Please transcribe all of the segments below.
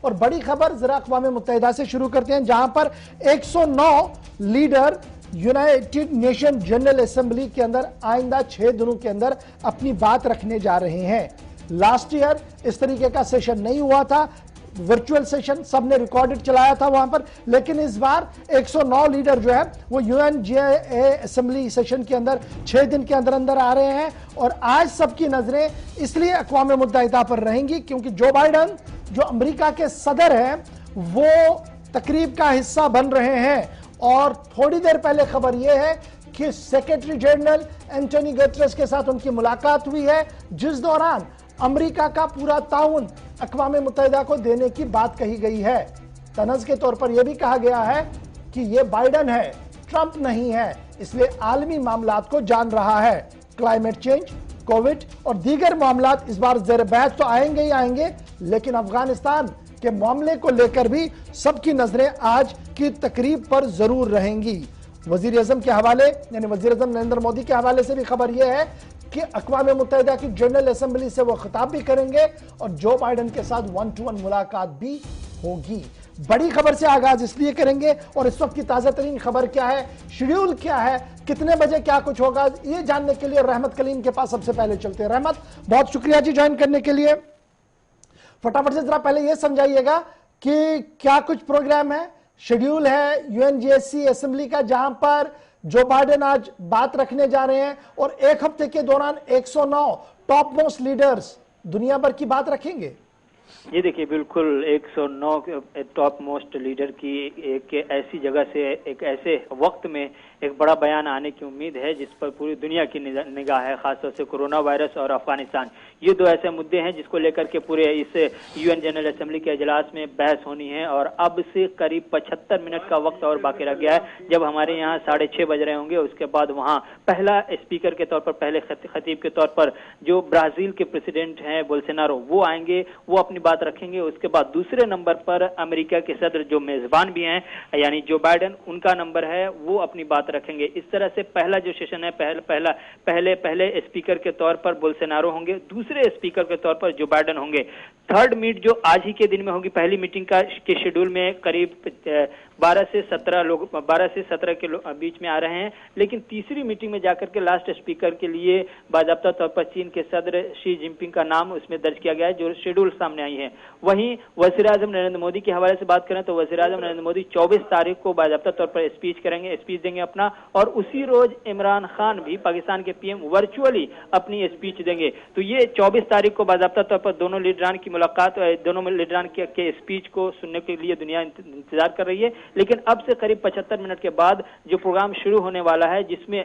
और बड़ी खबर जरा अक़वाम मुत्तहिदा से शुरू करते हैं, जहां पर 109 leader United nation general assembly के अंदर आइंदा 6 दिनों के अंदर अपनी बात रखने जा रहे हैं। लास्ट ईयर इस तरीके का सेशन नहीं हुआ था, वर्चुअल सेशन सबने रिकॉर्डेड चलाया था वहां पर, लेकिन इस बार 109 लीडर जो है वो यूएनजीए असेंबली सेशन के अंदर 6 दिन के अंदर अंदर आ रहे हैं। और आज सबकी नजरें इसलिए अक़वाम मुत्तहिदा पर रहेंगी क्योंकि जो बाइडन जो अमेरिका के सदर हैं वो तकरीब का हिस्सा बन रहे हैं। और थोड़ी देर पहले खबर यह है कि सेक्रेटरी जनरल एंटोनी गुतेरेस के साथ उनकी मुलाकात हुई है, जिस दौरान अमेरिका का पूरा ताउन अक़वाम मुत्तहिदा को देने की बात कही गई है। तनज़ के तौर पर यह भी कहा गया है कि यह बाइडन है, ट्रंप नहीं है, इसलिए आलमी मामलात को जान रहा है। क्लाइमेट चेंज, कोविड और दीगर मामलात इस बार ज़ेर बहस तो आएंगे ही आएंगे, लेकिन अफगानिस्तान के मामले को लेकर भी सबकी नजरें आज की तकरीब पर जरूर रहेंगी। वजीर आज़म के हवाले यानी वजीर आज़म नरेंद्र मोदी के हवाले से भी खबर यह है कि अक़वाम मुत्तहिदा की जनरल असेंबली से वो खिताब भी करेंगे और जो बाइडन के साथ 1-to-1 मुलाकात भी होगी। बड़ी खबर से आगाज इसलिए करेंगे और इस वक्त की ताजा तरीन खबर क्या है, शेड्यूल क्या है, कितने बजे क्या कुछ होगा, ये जानने के लिए रहमत कलीम के पास सबसे पहले चलते हैं। रहमत, बहुत शुक्रिया जी ज्वाइन करने के लिए। फटाफट से जरा पहले यह समझाइएगा कि क्या कुछ प्रोग्राम है, शेड्यूल है यूएनजीए असेंबली का, जहां पर जो बाइडेन आज बात रखने जा रहे हैं और एक हफ्ते के दौरान 109 टॉप मोस्ट लीडर्स दुनिया भर की बात रखेंगे। जी देखिए, बिल्कुल 109 टॉप मोस्ट लीडर की एक ऐसी जगह से एक ऐसे वक्त में एक बड़ा बयान आने की उम्मीद है जिस पर पूरी दुनिया की निगाह है, खासतौर से कोरोना वायरस और अफगानिस्तान। ये दो ऐसे मुद्दे हैं जिसको लेकर के पूरे इस यूएन जनरल असेंबली के इजलास में बहस होनी है। और अब से करीब 75 मिनट का वक्त और बाकी रह गया है। जब हमारे यहाँ 6:30 बज रहे होंगे, उसके बाद वहाँ पहला स्पीकर के तौर पर, पहले खतीब के तौर पर जो ब्राजील के प्रेसिडेंट हैं बोल्सोनारो, वो आएंगे, वो अपनी बात रखेंगे। उसके बाद दूसरे नंबर पर अमेरिका के सदर जो मेजबान भी हैं यानी जो बाइडन, उनका नंबर है, वो अपनी बात रखेंगे। इस तरह से पहला जो सेशन है, पहले स्पीकर के तौर पर बोल्सोनारो होंगे, दूसरे स्पीकर के तौर पर जो बाइडन होंगे। थर्ड मीट जो आज ही के दिन में होगी, पहली मीटिंग के शेड्यूल में करीब 12 से 17 के बीच में आ रहे हैं, लेकिन तीसरी मीटिंग में जाकर के लास्ट स्पीकर के लिए बाकायदा तौर पर चीन के सदर शी जिनपिंग का नाम उसमें दर्ज किया गया है, जो शेड्यूल सामने आई है। वहीं वज़ीर आज़म नरेंद्र मोदी के हवाले से बात करें तो वज़ीर आज़म नरेंद्र मोदी 24 तारीख को बाकायदा तौर पर स्पीच देंगे अपना, और उसी रोज इमरान खान भी पाकिस्तान के पीएम वर्चुअली अपनी स्पीच देंगे। तो ये 24 तारीख को बाकायदा तौर पर दोनों लीडरान की मुलाकात, दोनों लीडरान के स्पीच को सुनने के लिए दुनिया इंतजार कर रही है। लेकिन अब से करीब 75 मिनट के बाद जो प्रोग्राम शुरू होने वाला है, जिसमें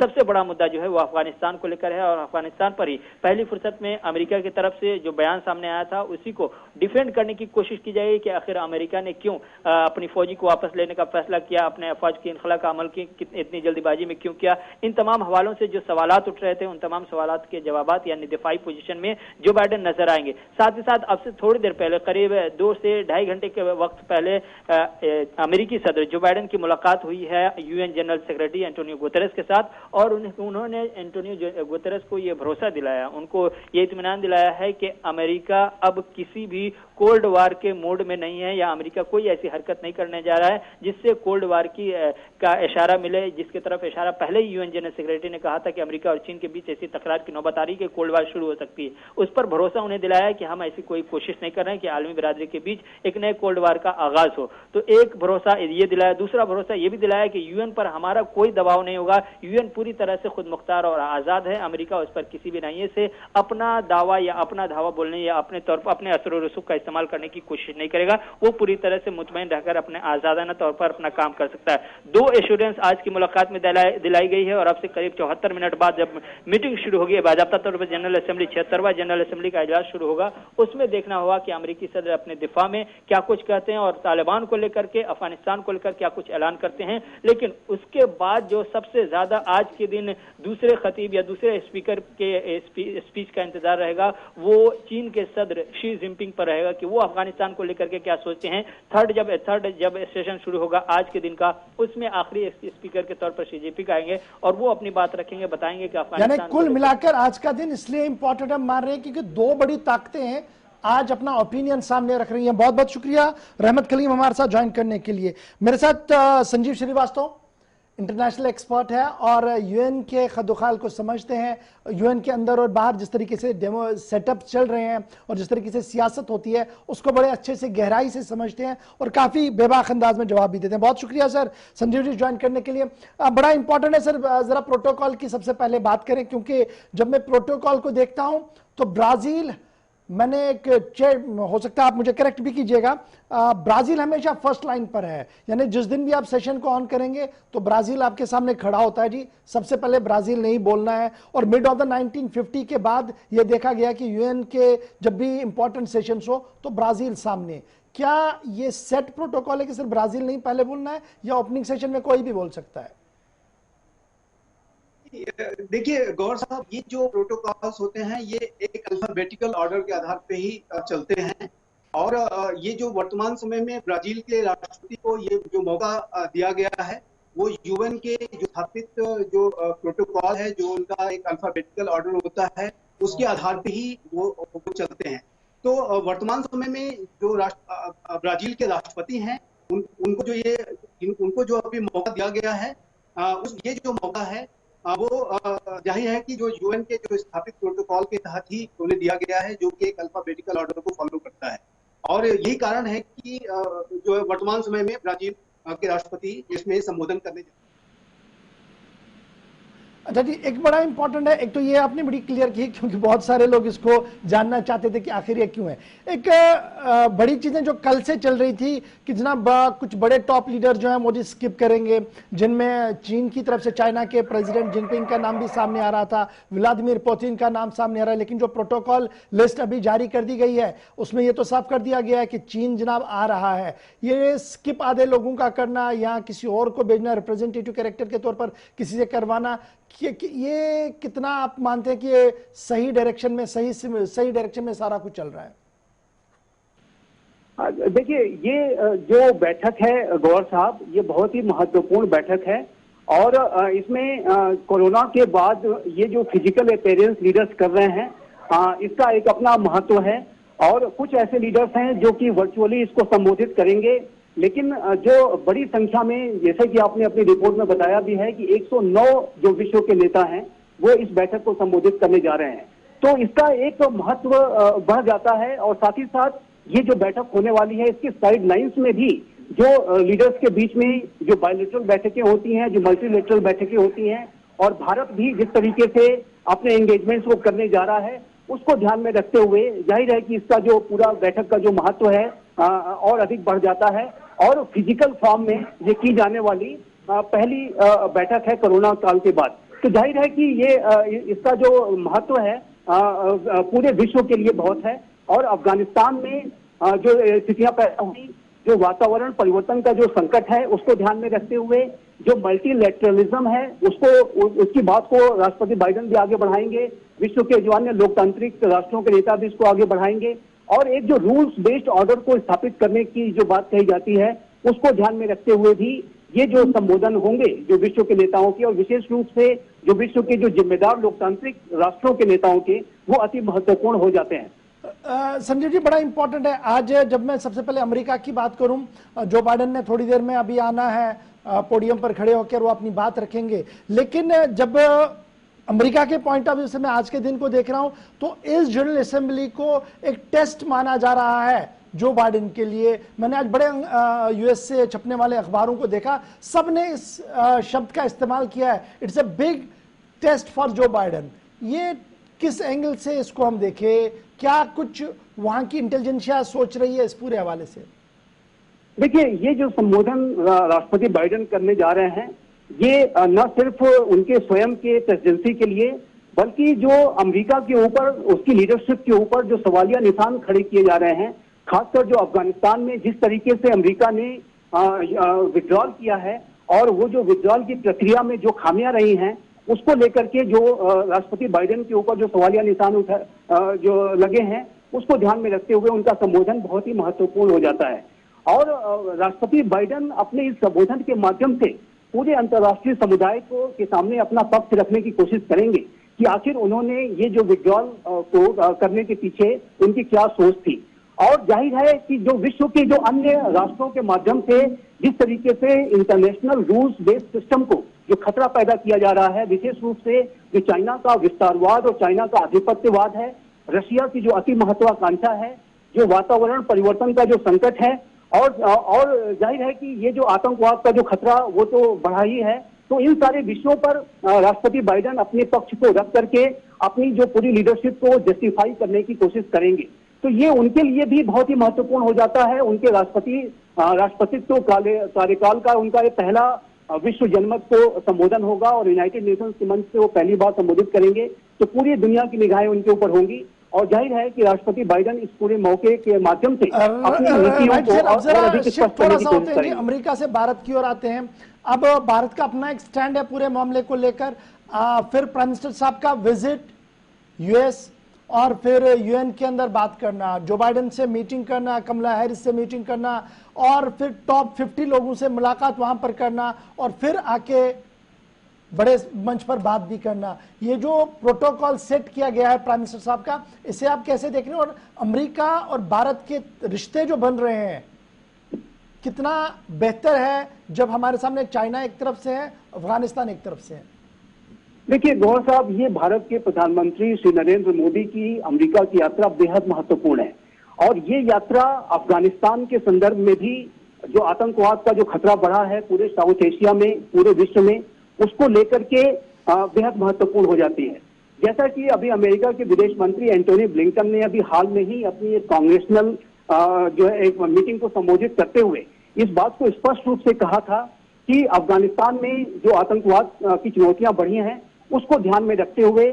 सबसे बड़ा मुद्दा जो है वो अफगानिस्तान को लेकर है। और अफगानिस्तान पर ही पहली फुर्सत में अमेरिका की तरफ से जो बयान सामने आया था उसी को डिफेंड करने की कोशिश की जाएगी कि आखिर अमेरिका ने क्यों अपनी फौजी को वापस लेने का फैसला किया, अपने फौज की इनखला का अमल की इतनी जल्दीबाजी में क्यों किया। इन तमाम हवालों से जो सवालात उठ रहे थे, उन तमाम सवालात के जवाबात यानी दिफाई पोजीशन में जो बाइडन नजर आएंगे। साथ ही साथ अब से थोड़ी देर पहले, करीब 2 से ढाई घंटे के वक्त पहले अमेरिकी सदर जो बाइडन की मुलाकात हुई है UN general secretary Antonio Guterres के साथ, और उन्होंने एंटोनियो गुतेरेस को यह भरोसा दिलाया, उनको ये इत्मीनान दिलाया है कि अमेरिका अब किसी भी कोल्ड वार के मोड में नहीं है, या अमेरिका कोई ऐसी हरकत नहीं करने जा रहा है जिससे कोल्ड वार का इशारा मिले, जिसके तरफ इशारा पहले ही यूएन जनरल सेक्रेटरी ने कहा था कि अमेरिका और चीन के बीच ऐसी तकरार की नौबत आ रही है कि कोल्ड वार शुरू हो सकती है। उस पर भरोसा उन्हें दिलाया है कि हम ऐसी कोई कोशिश नहीं कर रहे हैं कि आलमी बिरादरी के बीच एक नए कोल्ड वार का आगाज हो। तो एक भरोसा ये दिलाया। दूसरा भरोसा ये भी दिलाया कि यूएन पर हमारा कोई दबाव नहीं होगा, यूएन पूरी तरह से खुद मुख्तार और आजाद है, अमेरिका उस पर किसी भी नहिए से अपना दावा या अपना धावा बोलने या अपने तौर पर अपने असर और रसूख का इस्तेमाल करने की कोशिश नहीं करेगा। वो पूरी तरह से मुतमईन रहकर अपने आजादाना तौर पर अपना काम कर सकता है। 2 एश्योरेंस आज की मुलाकात में दिलाई गई है। और अब से करीब 74 मिनट बाद जब मीटिंग शुरू होगी, बाकायदा तौर पर जनरल असेंबली 76वां जनरल असेंबली का इजलास शुरू होगा, उसमें देखना होगा कि अमेरिकी सदर अपने दिफा में क्या कुछ कहते हैं और तालिबान को लेकर के, अफगानिस्तान को लेकर क्या कुछ ऐलान करते हैं। लेकिन उसके बाद जो सबसे ज्यादा आज के दिन दूसरे खतीब या दूसरे स्पीकर के स्पीच का इंतजार रहेगा, वो चीन के सदर शी जिनपिंग पर रहेगा कि वो अफगानिस्तान को लेकर के क्या सोचते हैं। थर्ड जब सेशन शुरू होगा आज के दिन का, उसमें आखिरी स्पीकर के तौर पर शी जिनपिंग आएंगे और वो अपनी बात रखेंगे, बताएंगे कि अफगानिस्तान कुल मिलाकर आज का दिन इसलिए इंपॉर्टेंट हम मान रहे हैं क्योंकि 2 बड़ी ताकतें हैं आज अपना ओपिनियन सामने रख रही हैं। बहुत बहुत शुक्रिया रहमत कलीम हमारे साथ ज्वाइन करने के लिए। मेरे साथ संजीव श्रीवास्तव इंटरनेशनल एक्सपर्ट है और यूएन के खदोखाल को समझते हैं, यूएन के अंदर और बाहर जिस तरीके से डेमो सेटअप चल रहे हैं और जिस तरीके से सियासत होती है उसको बड़े अच्छे से गहराई से समझते हैं और काफ़ी बेबाक अंदाज में जवाब भी देते हैं। बहुत शुक्रिया सर संजीव जी ज्वाइन करने के लिए। बड़ा इंपॉर्टेंट है सर, ज़रा प्रोटोकॉल की सबसे पहले बात करें, क्योंकि जब मैं प्रोटोकॉल को देखता हूं तो ब्राज़ील, मैंने एक हो सकता है आप मुझे करेक्ट भी कीजिएगा, ब्राजील हमेशा फर्स्ट लाइन पर है, यानी जिस दिन भी आप सेशन को ऑन करेंगे तो ब्राजील आपके सामने खड़ा होता है जी, सबसे पहले ब्राजील नहीं बोलना है। और मिड ऑफ द 1950 के बाद यह देखा गया कि यूएन के जब भी इंपॉर्टेंट सेशंस हो तो ब्राजील सामने। क्या ये सेट प्रोटोकॉल है कि सिर्फ ब्राजील नहीं पहले बोलना है या ओपनिंग सेशन में कोई भी बोल सकता है? देखिए गौर साहब, ये जो प्रोटोकॉल्स होते हैं ये एक अल्फाबेटिकल ऑर्डर के आधार पे ही चलते हैं। और ये जो वर्तमान समय में ब्राजील के राष्ट्रपति को ये जो मौका दिया गया है वो यूएन के जो स्थापित जो प्रोटोकॉल है, जो उनका एक अल्फाबेटिकल ऑर्डर होता है, उसके आधार पे ही वो चलते हैं। तो वर्तमान समय में जो ब्राजील के राष्ट्रपति हैं उनको जो अभी मौका दिया गया है, ये जो मौका है वो जाहिर है कि जो यूएन के जो स्थापित प्रोटोकॉल के तहत ही उन्हें दिया गया है, जो कि एक अल्फाबेटिकल ऑर्डर को फॉलो करता है। और यही कारण है कि जो वर्तमान समय में ब्राजील के राष्ट्रपति इसमें संबोधन करने जा रहे हैं। अच्छा जी, एक बड़ा इंपॉर्टेंट है, एक तो ये आपने बड़ी क्लियर की क्योंकि बहुत सारे लोग इसको जानना चाहते थे कि आखिर ये क्यों है। एक बड़ी चीजें जो कल से चल रही थी कि जनाब कुछ बड़े टॉप लीडर जो हैं मोदी स्किप करेंगे, जिनमें चीन की तरफ से चाइना के प्रेसिडेंट जिनपिंग का नाम भी सामने आ रहा था, व्लादिमीर पुतिन का नाम सामने आ रहा है, लेकिन जो प्रोटोकॉल लिस्ट अभी जारी कर दी गई है उसमें ये तो साफ कर दिया गया है कि चीन जनाब आ रहा है। ये स्किप आधे लोगों का करना या किसी और को भेजना, रिप्रेजेंटेटिव कैरेक्टर के तौर पर किसी से करवाना, ये कितना आप मानते हैं कि ये सही डायरेक्शन में सही डायरेक्शन में सारा कुछ चल रहा है? देखिए, ये जो बैठक है गौर साहब, ये बहुत ही महत्वपूर्ण बैठक है और इसमें कोरोना के बाद ये जो फिजिकल अपीयरेंस लीडर्स कर रहे हैं इसका एक अपना महत्व है। और कुछ ऐसे लीडर्स हैं जो कि वर्चुअली इसको संबोधित करेंगे, लेकिन जो बड़ी संख्या में, जैसे कि आपने अपनी रिपोर्ट में बताया भी है कि 109 जो विश्व के नेता हैं वो इस बैठक को संबोधित करने जा रहे हैं, तो इसका एक महत्व बढ़ जाता है। और साथ ही साथ ये जो बैठक होने वाली है इसकी साइड लाइन्स में भी जो लीडर्स के बीच में जो बायलैटरल बैठकें होती हैं, जो मल्टीलैटरल बैठकें होती हैं, और भारत भी जिस तरीके से अपने एंगेजमेंट्स को करने जा रहा है उसको ध्यान में रखते हुए जाहिर है कि इसका जो पूरा बैठक का जो महत्व है और अधिक बढ़ जाता है। और फिजिकल फॉर्म में ये की जाने वाली पहली बैठक है कोरोना काल के बाद, तो जाहिर है कि ये इसका जो महत्व है पूरे विश्व के लिए बहुत है। और अफगानिस्तान में जो स्थितियां पैदा हुई, जो वातावरण परिवर्तन का जो संकट है उसको ध्यान में रखते हुए जो मल्टीलैटरलिज्म है उसकी बात को राष्ट्रपति बाइडेन भी आगे बढ़ाएंगे, विश्व के जो अन्य लोकतांत्रिक राष्ट्रों के नेता भी इसको आगे बढ़ाएंगे। और एक जो रूल्स बेस्ड ऑर्डर को स्थापित करने की जो बात कही जाती है उसको ध्यान में रखते हुए भी ये जो संबोधन होंगे जो विश्व के नेताओं के, और विशेष रूप से जो विश्व के जो जिम्मेदार लोकतांत्रिक राष्ट्रों के नेताओं के, वो अति महत्वपूर्ण हो जाते हैं। संजय जी, बड़ा इंपॉर्टेंट है आज। जब मैं सबसे पहले अमेरिका की बात करूं, जो बाइडेन ने थोड़ी देर में अभी आना है, पोडियम पर खड़े होकर वो अपनी बात रखेंगे, लेकिन जब अमेरिका के पॉइंट ऑफ व्यू से मैं आज के दिन को देख रहा हूं तो इस जनरल असेंबली को एक टेस्ट माना जा रहा है जो बाइडेन के लिए। मैंने आज बड़े यूएस से छपने वाले अखबारों को देखा, सब ने इस शब्द का इस्तेमाल किया है, it's a big test for Joe Biden. ये किस एंगल से इसको हम देखें, क्या कुछ वहां की इंटेलिजेंसिया सोच रही है इस पूरे हवाले से? देखिए, ये जो संबोधन राष्ट्रपति बाइडेन करने जा रहे हैं ये न सिर्फ उनके स्वयं के प्रेसिडेंसी के लिए, बल्कि जो अमेरिका के ऊपर, उसकी लीडरशिप के ऊपर जो सवालिया निशान खड़े किए जा रहे हैं, खासकर जो अफगानिस्तान में जिस तरीके से अमेरिका ने विड्रॉल किया है और वो जो विड्रॉल की प्रक्रिया में जो खामियां रही हैं उसको लेकर के जो राष्ट्रपति बाइडेन के ऊपर जो सवालिया निशान जो लगे हैं उसको ध्यान में रखते हुए उनका संबोधन बहुत ही महत्वपूर्ण हो जाता है। और राष्ट्रपति बाइडेन अपने इस संबोधन के माध्यम से पूरे अंतर्राष्ट्रीय समुदाय को के सामने अपना पक्ष रखने की कोशिश करेंगे कि आखिर उन्होंने ये जो विड्रॉल को करने के पीछे उनकी क्या सोच थी। और जाहिर है कि जो विश्व के जो अन्य राष्ट्रों के माध्यम से जिस तरीके से इंटरनेशनल रूल्स बेस्ड सिस्टम को जो खतरा पैदा किया जा रहा है, विशेष रूप से जो चाइना का विस्तारवाद और चाइना का आधिपत्यवाद है, रशिया की जो अति महत्वाकांक्षा है, जो वातावरण परिवर्तन का जो संकट है, और जाहिर है कि ये जो आतंकवाद का जो खतरा वो तो बढ़ा ही है। तो इन सारे विषयों पर राष्ट्रपति बाइडेन अपने पक्ष को रख करके अपनी जो पूरी लीडरशिप को जस्टिफाई करने की कोशिश करेंगे। तो ये उनके लिए भी बहुत ही महत्वपूर्ण हो जाता है। उनके राष्ट्रपतित्व कार्यकाल का उनका ये पहला विश्व जनमत को संबोधन होगा और यूनाइटेड नेशंस के मंच से वो पहली बार संबोधित करेंगे। तो पूरी दुनिया की निगाहें उनके ऊपर होंगी और जाहिर है कि राष्ट्रपति बाइडेन इस पूरे मौके के माध्यम से अपनी नीतियों को और अधिक स्पष्ट करने की कोशिश करेंगे। अमेरिका से भारत की ओर आते हैं। अब भारत का अपना एक स्टैंड है पूरे मामले को लेकर। फिर प्राइम मिनिस्टर साहब का विजिट यूएस और फिर यूएन के अंदर बात करना, जो बाइडेन से मीटिंग करना, कमला हैरिस से मीटिंग करना और फिर टॉप 50 लोगों से मुलाकात वहां पर करना और फिर आके बड़े मंच पर बात भी करना। ये जो प्रोटोकॉल सेट किया गया है प्राइम मिनिस्टर साहब का, इसे आप कैसे देख रहे हैं? और अमेरिका और भारत के रिश्ते जो बन रहे हैं कितना बेहतर है जब हमारे सामने चाइना एक तरफ से है, अफगानिस्तान एक तरफ से है? देखिए गौर साहब, ये भारत के प्रधानमंत्री श्री नरेंद्र मोदी की अमेरिका की यात्रा बेहद महत्वपूर्ण है और ये यात्रा अफगानिस्तान के संदर्भ में भी जो आतंकवाद का जो खतरा बढ़ा है पूरे साउथ एशिया में, पूरे विश्व में, उसको लेकर के बेहद महत्वपूर्ण हो जाती है। जैसा कि अभी अमेरिका के विदेश मंत्री एंटोनी ब्लिंकन ने अभी हाल में ही अपनी एक कांग्रेसनल जो है एक मीटिंग को संबोधित करते हुए इस बात को स्पष्ट रूप से कहा था कि अफगानिस्तान में जो आतंकवाद की चुनौतियां बढ़ी हैं उसको ध्यान में रखते हुए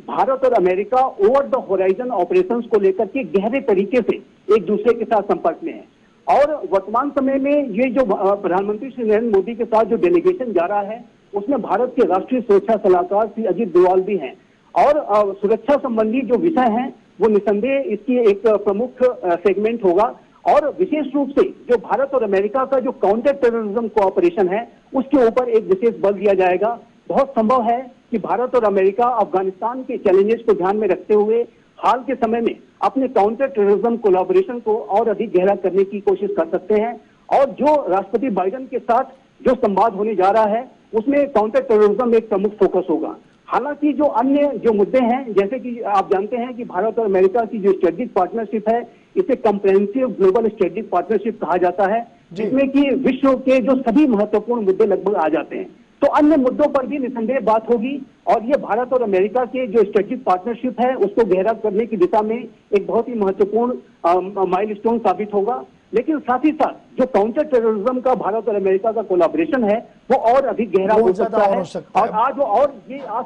भारत और America over the horizon operations को लेकर के गहरे तरीके से एक दूसरे के साथ संपर्क में है। और वर्तमान समय में ये जो प्रधानमंत्री श्री नरेंद्र मोदी के साथ जो डेलीगेशन जा रहा है उसमें भारत के राष्ट्रीय सुरक्षा सलाहकार श्री अजीत डोवाल भी हैं और सुरक्षा संबंधी जो विषय हैं वो निसंदेह इसकी एक प्रमुख सेगमेंट होगा। और विशेष रूप से जो भारत और अमेरिका का जो काउंटर टेररिज्म कोऑपरेशन है उसके ऊपर एक विशेष बल दिया जाएगा। बहुत संभव है कि भारत और अमेरिका अफगानिस्तान के चैलेंजेस को ध्यान में रखते हुए हाल के समय में अपने काउंटर टेररिज्म कोलैबोरेशन को और अधिक गहरा करने की कोशिश कर सकते हैं। और जो राष्ट्रपति बाइडेन के साथ जो संवाद होने जा रहा है उसमें काउंटर टेररिज्म एक प्रमुख फोकस होगा। हालांकि जो अन्य जो मुद्दे हैं, जैसे कि आप जानते हैं कि भारत और अमेरिका की जो स्ट्रेटेजिक पार्टनरशिप है इसे कंप्रेहेंसिव ग्लोबल स्ट्रेटेजिक पार्टनरशिप कहा जाता है, जिसमें कि विश्व के जो सभी महत्वपूर्ण मुद्दे लगभग आ जाते हैं। तो अन्य मुद्दों पर भी निसंदेह बात होगी और ये भारत और अमेरिका के जो स्ट्रेटेजिक पार्टनरशिप है उसको गहरा करने की दिशा में एक बहुत ही महत्वपूर्ण माइलस्टोन साबित होगा। लेकिन साथ ही साथ जो काउंटर टेररिज्म का भारत और अमेरिका का कोलैबोरेशन है वो और अधिक गहरा हो सकता है। और आज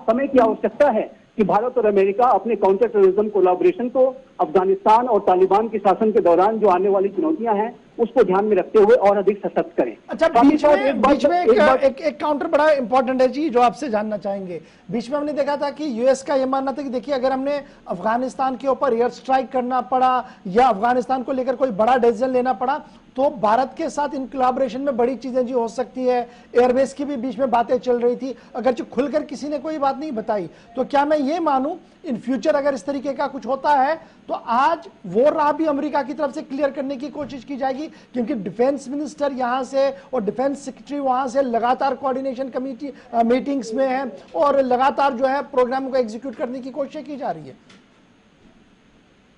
समय की आवश्यकता है कि भारत और अमेरिका अपने काउंटर टेररिज्म कोलैबोरेशन को अफगानिस्तान और तालिबान के शासन के दौरान जो आने वाली चुनौतियां हैं उसको ध्यान में रखते हुए और अधिक सशक्त करें। अच्छा, बीच में एक काउंटर बड़ा इंपॉर्टेंट है जी, जो आपसे जानना चाहेंगे। बीच में हमने देखा था कि यूएस का यह मानना था कि देखिए अगर हमने अफगानिस्तान के ऊपर एयर स्ट्राइक करना पड़ा या अफगानिस्तान को लेकर कोई बड़ा डिसीजन लेना पड़ा तो भारत के साथ इन कोलैबोरेशन में बड़ी चीजें जी हो सकती है। एयरबेस की भी बीच में बातें चल रही थी, अगर जो खुलकर किसी ने कोई बात नहीं बताई। तो क्या मैं ये मानूं इन फ्यूचर अगर इस तरीके का कुछ होता है तो आज वो राह भी अमेरिका की तरफ से क्लियर करने की कोशिश की जाएगी, क्योंकि डिफेंस मिनिस्टर यहां से और डिफेंस सेक्रेटरी वहां से लगातार कोऑर्डिनेशन कमेटी मीटिंग्स में है और लगातार जो है प्रोग्राम को एग्जीक्यूट करने की कोशिश की जा रही है।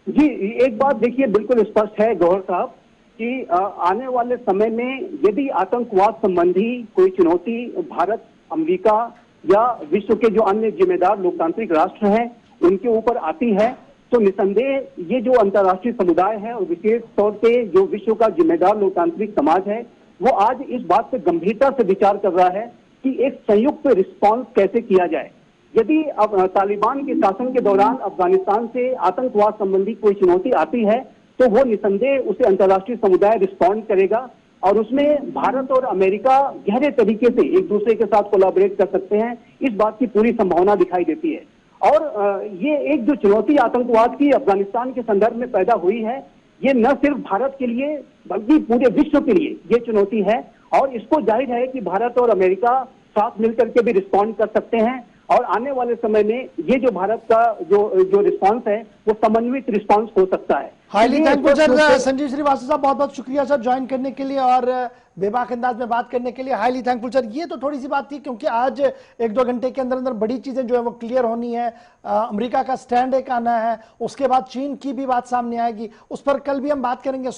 जी, एक बात देखिए बिल्कुल स्पष्ट है गौहर साहब कि आने वाले समय में यदि आतंकवाद संबंधी कोई चुनौती भारत, अमेरिका या विश्व के जो अन्य जिम्मेदार लोकतांत्रिक राष्ट्र हैं उनके ऊपर आती है तो निसंदेह ये जो अंतर्राष्ट्रीय समुदाय है और विशेष तौर पे जो विश्व का जिम्मेदार लोकतांत्रिक समाज है वो आज इस बात पे गंभीरता से विचार कर रहा है कि एक संयुक्त रिस्पांस कैसे किया जाए। यदि अब तालिबान के शासन के दौरान अफगानिस्तान से आतंकवाद संबंधी कोई चुनौती आती है तो वो निसंदेह उसे अंतर्राष्ट्रीय समुदाय रिस्पॉन्ड करेगा और उसमें भारत और अमेरिका गहरे तरीके से एक दूसरे के साथ कोलैबोरेट कर सकते हैं। इस बात की पूरी संभावना दिखाई देती है। और ये एक जो चुनौती आतंकवाद की अफगानिस्तान के संदर्भ में पैदा हुई है ये न सिर्फ भारत के लिए बल्कि पूरे विश्व के लिए ये चुनौती है और इसको जाहिर है कि भारत और अमेरिका साथ मिलकर के भी रिस्पॉन्ड कर सकते हैं। और आने वाले समय में ये जो भारत का जो रिस्पांस है वो समन्वित रिस्पांस हो सकता है। Highly thankful sir. Sanjeev Srivastava साहब बहुत बहुत शुक्रिया सर ज्वाइन करने के लिए और बेबाक अंदाज में बात करने के लिए। Highly thankful sir. ये तो थोड़ी सी बात थी क्योंकि आज 1-2 घंटे के अंदर अंदर बड़ी चीजें जो है वो क्लियर होनी है। अमेरिका का स्टैंड एक आना है, उसके बाद चीन की भी बात सामने आएगी, उस पर कल भी हम बात करेंगे।